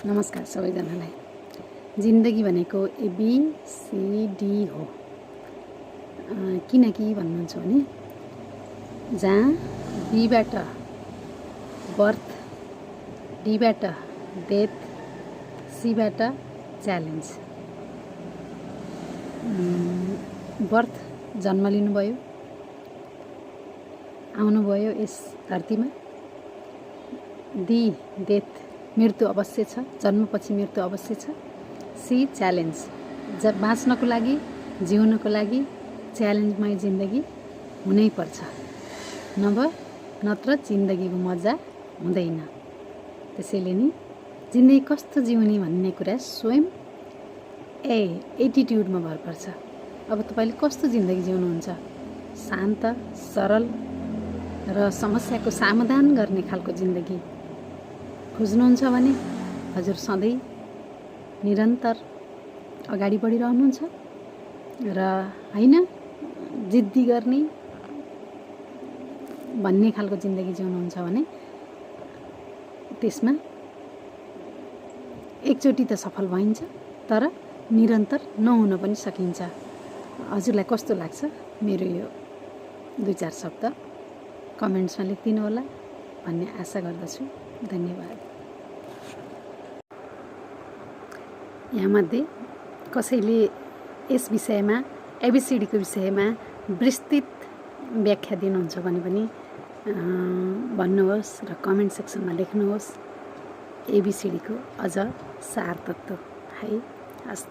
नमस्कार सबैजनालाई। जिन्दगी भनेको ABCD हो। किनकि भन्नुहुन्छ भने जहाँ बीबाट बर्थ, डीबाट डेथ, सीबाट च्यालेन्ज। बर्थ जन्म लिनुभयो, आउनुभयो यस धरतीमा। डी डेथ मृत्यु अवश्य छ, जन्मपछि मृत्यु अवश्य छ। सी च्यालेन्ज, जब बाँच्नको लागि जिउनको लागि च्यालेन्जमय जिन्दगी हुनै पर्छ, नत्र जिन्दगीको मजा हुँदैन। त्यसैले नि जिन्दगी कस्तो जिउने भन्ने कुरा स्वयं एटिट्युडमा भर पर्छ। अब तपाईँले कस्तो जिन्दगी जिउनुहुन्छ? शान्त, सरल र समस्याको समाधान गर्ने खालको जिन्दगी खोज्नुहुन्छ भने हजुर सधैँ निरन्तर अगाडि बढिरहनुहुन्छ र होइन जिद्दी गर्ने भन्ने खालको जिन्दगी जिउनुहुन्छ भने त्यसमा एकचोटि त सफल भइन्छ, तर निरन्तर नहुन पनि सकिन्छ। हजुरलाई कस्तो लाग्छ? मेरो यो 2-4 शब्द कमेन्ट्समा लेखिदिनु होला भन्ने आशा गर्दछु। धन्यवाद। यहाँमध्ये कसैले यस विषयमा एबिसिडीको विषयमा विस्तृत व्याख्या दिनुहुन्छ भने पनि भन्नुहोस् र कमेन्ट सेक्सनमा लेख्नुहोस्। एबिसिडीको अझ सार तत्त्व है। हस्।